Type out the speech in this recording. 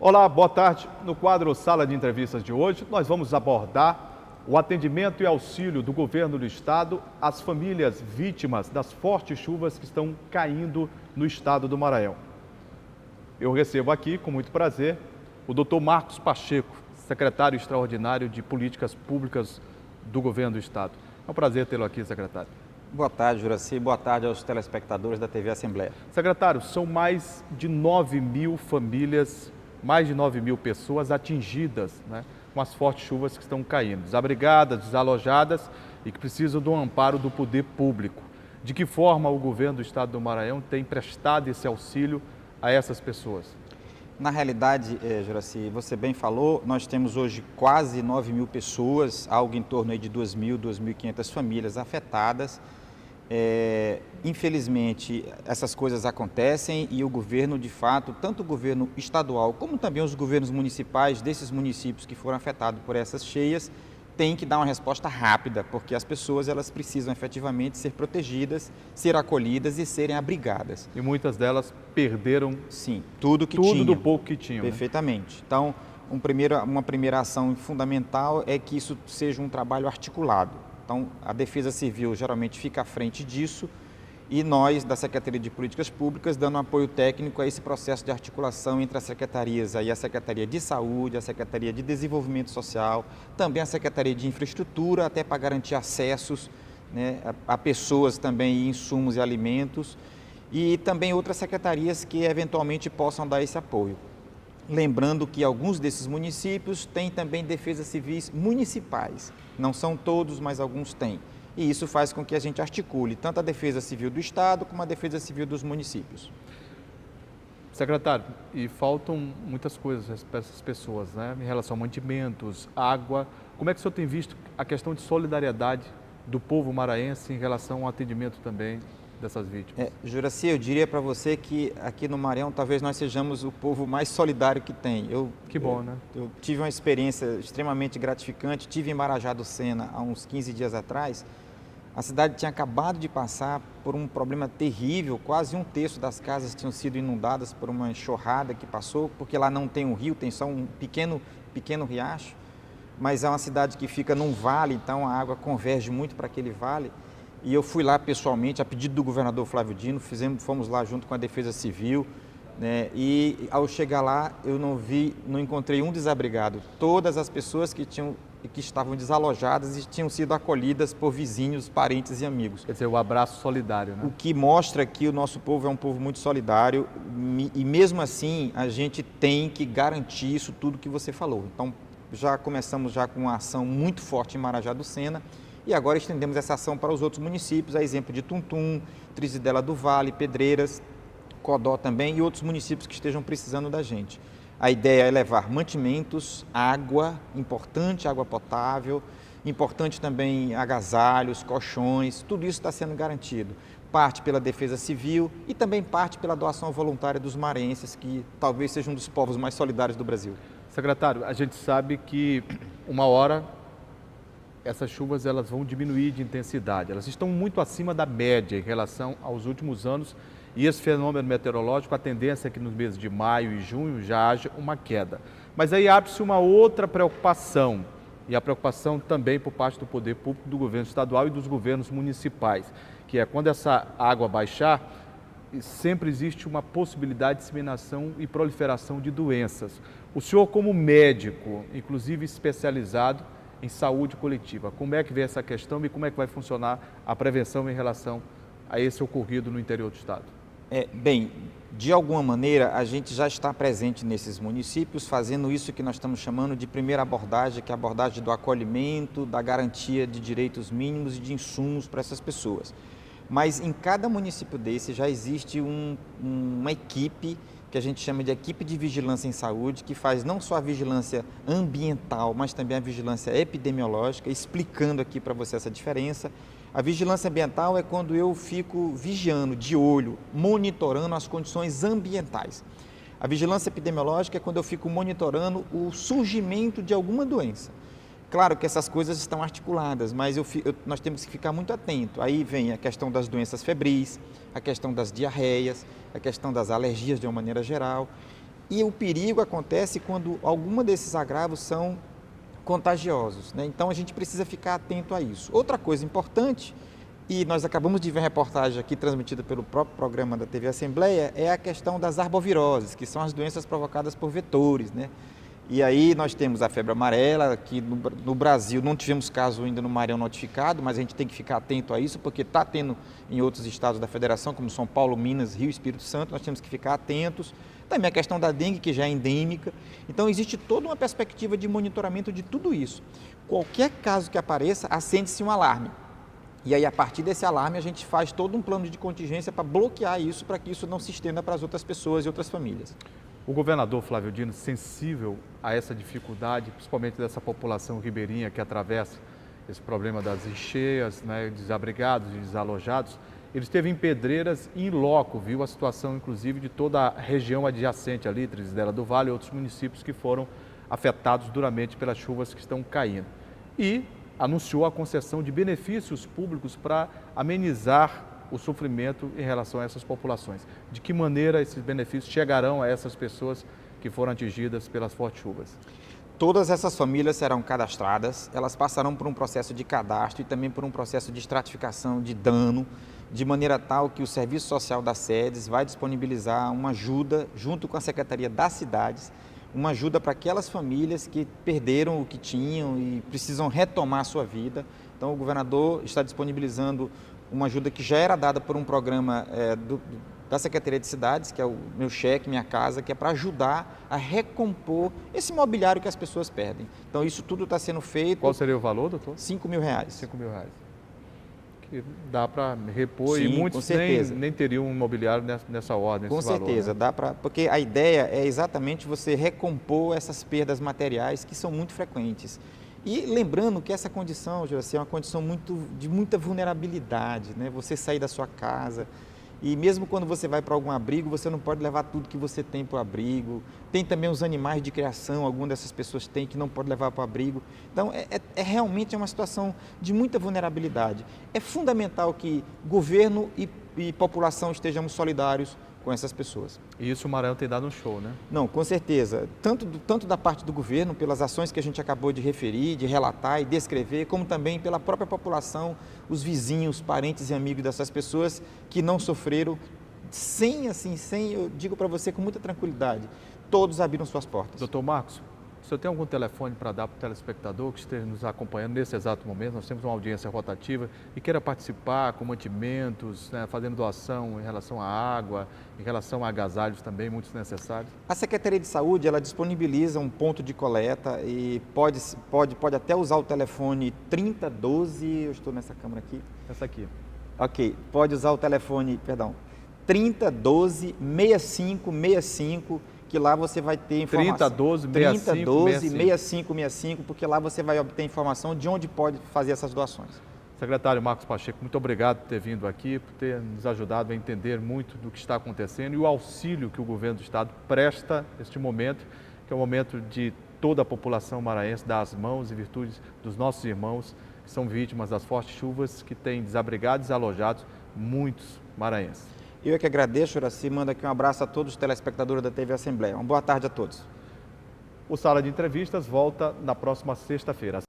Olá, boa tarde. No quadro Sala de Entrevistas de hoje, nós vamos abordar o atendimento e auxílio do governo do estado às famílias vítimas das fortes chuvas que estão caindo no estado do Maranhão. Eu recebo aqui, com muito prazer, o Dr. Marcos Pacheco, secretário extraordinário de Políticas Públicas do governo do estado. É um prazer tê-lo aqui, secretário. Boa tarde, Juraci. Boa tarde aos telespectadores da TV Assembleia. Secretário, são mais de 9 mil famílias, mais de 9 mil pessoas atingidas, né, com as fortes chuvas que estão caindo, desabrigadas, desalojadas e que precisam do amparo do poder público. De que forma o governo do estado do Maranhão tem prestado esse auxílio a essas pessoas? Na realidade, Juraci, você bem falou, nós temos hoje quase 9 mil pessoas, algo em torno aí de 2.000, 2.500 famílias afetadas. Infelizmente, essas coisas acontecem e o governo, de fato, tanto o governo estadual como também os governos municipais desses municípios que foram afetados por essas cheias, tem que dar uma resposta rápida, porque as pessoas elas precisam efetivamente ser protegidas, ser acolhidas e serem abrigadas. E muitas delas perderam, sim, tudo tinham. Do pouco que tinham. Perfeitamente. Né? Então, uma primeira ação fundamental é que isso seja um trabalho articulado. Então, a Defesa Civil geralmente fica à frente disso e nós, da Secretaria de Políticas Públicas, dando um apoio técnico a esse processo de articulação entre as secretarias, aí a Secretaria de Saúde, a Secretaria de Desenvolvimento Social, também a Secretaria de Infraestrutura, até para garantir acessos, né, a pessoas também, insumos e alimentos, e também outras secretarias que eventualmente possam dar esse apoio. Lembrando que alguns desses municípios têm também defesas civis municipais, não são todos, mas alguns têm. E isso faz com que a gente articule tanto a Defesa Civil do Estado como a Defesa Civil dos municípios. Secretário, e faltam muitas coisas para essas pessoas, né? Em relação a mantimentos, água. Como é que o senhor tem visto a questão de solidariedade do povo maranhense em relação ao atendimento também dessas vítimas? Juraci, eu diria para você que aqui no Maranhão talvez nós sejamos o povo mais solidário que tem. Que bom, né? Eu tive uma experiência extremamente gratificante, tive em Marajá do Sena há uns 15 dias atrás. A cidade tinha acabado de passar por um problema terrível, quase um terço das casas tinham sido inundadas por uma enxurrada que passou, porque lá não tem um rio, tem só um pequeno riacho, mas é uma cidade que fica num vale, então a água converge muito para aquele vale. E eu fui lá pessoalmente, a pedido do governador Flávio Dino, fomos lá junto com a Defesa Civil, né? E ao chegar lá eu não encontrei um desabrigado. Todas as pessoas que estavam desalojadas e tinham sido acolhidas por vizinhos, parentes e amigos. Quer dizer, o abraço solidário, né? O que mostra que o nosso povo é um povo muito solidário e mesmo assim a gente tem que garantir isso tudo que você falou. Então já começamos com uma ação muito forte em Marajá do Sena. E agora estendemos essa ação para os outros municípios, a exemplo de Tuntum, Trizidela do Vale, Pedreiras, Codó também e outros municípios que estejam precisando da gente. A ideia é levar mantimentos, água, importante água potável, importante também agasalhos, colchões, tudo isso está sendo garantido. Parte pela Defesa Civil e também parte pela doação voluntária dos maranhenses, que talvez seja um dos povos mais solidários do Brasil. Secretário, a gente sabe que uma hora essas chuvas elas vão diminuir de intensidade. Elas estão muito acima da média em relação aos últimos anos e esse fenômeno meteorológico, a tendência é que nos meses de maio e junho já haja uma queda. Mas aí abre-se uma outra preocupação, e a preocupação também por parte do poder público, do governo estadual e dos governos municipais, que é quando essa água baixar, sempre existe uma possibilidade de disseminação e proliferação de doenças. O senhor, como médico, inclusive especializado em saúde coletiva, como é que vê essa questão e como é que vai funcionar a prevenção em relação a esse ocorrido no interior do estado? Bem, de alguma maneira a gente já está presente nesses municípios fazendo isso que nós estamos chamando de primeira abordagem, que é a abordagem do acolhimento, da garantia de direitos mínimos e de insumos para essas pessoas. Mas em cada município desse já existe uma equipe que a gente chama de equipe de vigilância em saúde, que faz não só a vigilância ambiental, mas também a vigilância epidemiológica, explicando aqui para você essa diferença. A vigilância ambiental é quando eu fico vigiando, de olho, monitorando as condições ambientais. A vigilância epidemiológica é quando eu fico monitorando o surgimento de alguma doença. Claro que essas coisas estão articuladas, mas nós temos que ficar muito atento. Aí vem a questão das doenças febris, a questão das diarreias, a questão das alergias de uma maneira geral. E o perigo acontece quando alguma desses agravos são contagiosos, né? Então a gente precisa ficar atento a isso. Outra coisa importante, e nós acabamos de ver a reportagem aqui transmitida pelo próprio programa da TV Assembleia, é a questão das arboviroses, que são as doenças provocadas por vetores, né? E aí nós temos a febre amarela, que no Brasil não tivemos caso ainda no Maranhão notificado, mas a gente tem que ficar atento a isso, porque está tendo em outros estados da federação, como São Paulo, Minas, Rio e Espírito Santo, nós temos que ficar atentos. Também a questão da dengue, que já é endêmica. Então existe toda uma perspectiva de monitoramento de tudo isso. Qualquer caso que apareça, acende-se um alarme. E aí, a partir desse alarme, a gente faz todo um plano de contingência para bloquear isso, para que isso não se estenda para as outras pessoas e outras famílias. O governador Flávio Dino, sensível a essa dificuldade, principalmente dessa população ribeirinha que atravessa esse problema das encheias, né, desabrigados e desalojados, ele esteve em Pedreiras e em loco, viu a situação, inclusive, de toda a região adjacente ali, Trizidela do Vale e outros municípios que foram afetados duramente pelas chuvas que estão caindo. E anunciou a concessão de benefícios públicos para amenizar o sofrimento em relação a essas populações. De que maneira esses benefícios chegarão a essas pessoas que foram atingidas pelas fortes chuvas? Todas essas famílias serão cadastradas, elas passarão por um processo de cadastro e também por um processo de estratificação de dano, de maneira tal que o Serviço Social das sedes vai disponibilizar uma ajuda, junto com a Secretaria das Cidades, uma ajuda para aquelas famílias que perderam o que tinham e precisam retomar a sua vida. Então, o governador está disponibilizando uma ajuda que já era dada por um programa da Secretaria de Cidades, que é o Meu Cheque, Minha Casa, que é para ajudar a recompor esse mobiliário que as pessoas perdem. Então, isso tudo está sendo feito. Qual seria o valor, doutor? R$5 mil. R$5.000. Que dá para repor. Sim, e muitos nem teriam um mobiliário nessa ordem, com certeza, valor, né? dá para, porque a ideia é exatamente você recompor essas perdas materiais que são muito frequentes. E lembrando que essa condição, Juraci, é uma condição de muita vulnerabilidade, né? Você sair da sua casa e mesmo quando você vai para algum abrigo, você não pode levar tudo que você tem para o abrigo. Tem também os animais de criação, algumas dessas pessoas têm que não pode levar para o abrigo. Então, realmente uma situação de muita vulnerabilidade. É fundamental que governo e população estejamos solidários com essas pessoas. E isso o Maranhão tem dado um show, né? Não, com certeza. Tanto da parte do governo, pelas ações que a gente acabou de referir, de relatar e descrever, como também pela própria população, os vizinhos, parentes e amigos dessas pessoas que não sofreram, eu digo para você com muita tranquilidade, todos abriram suas portas. Doutor Marcos, o senhor tem algum telefone para dar para o telespectador que esteja nos acompanhando nesse exato momento? Nós temos uma audiência rotativa e queira participar com mantimentos, né, fazendo doação em relação à água, em relação a agasalhos também, muitos necessários. A Secretaria de Saúde, ela disponibiliza um ponto de coleta e pode até usar o telefone 3012, eu estou nessa câmera aqui. Essa aqui. Ok, pode usar o telefone, 3012 6565, que lá você vai ter informação. 3012 6565, porque lá você vai obter informação de onde pode fazer essas doações. Secretário Marcos Pacheco, muito obrigado por ter vindo aqui, por ter nos ajudado a entender muito do que está acontecendo e o auxílio que o governo do estado presta neste momento, que é o momento de toda a população maranhense dar as mãos em virtude dos nossos irmãos que são vítimas das fortes chuvas que têm desabrigados e desalojados muitos maranhenses. Eu é que agradeço, Juraci, mando aqui um abraço a todos os telespectadores da TV Assembleia. Uma boa tarde a todos. O Sala de Entrevistas volta na próxima sexta-feira.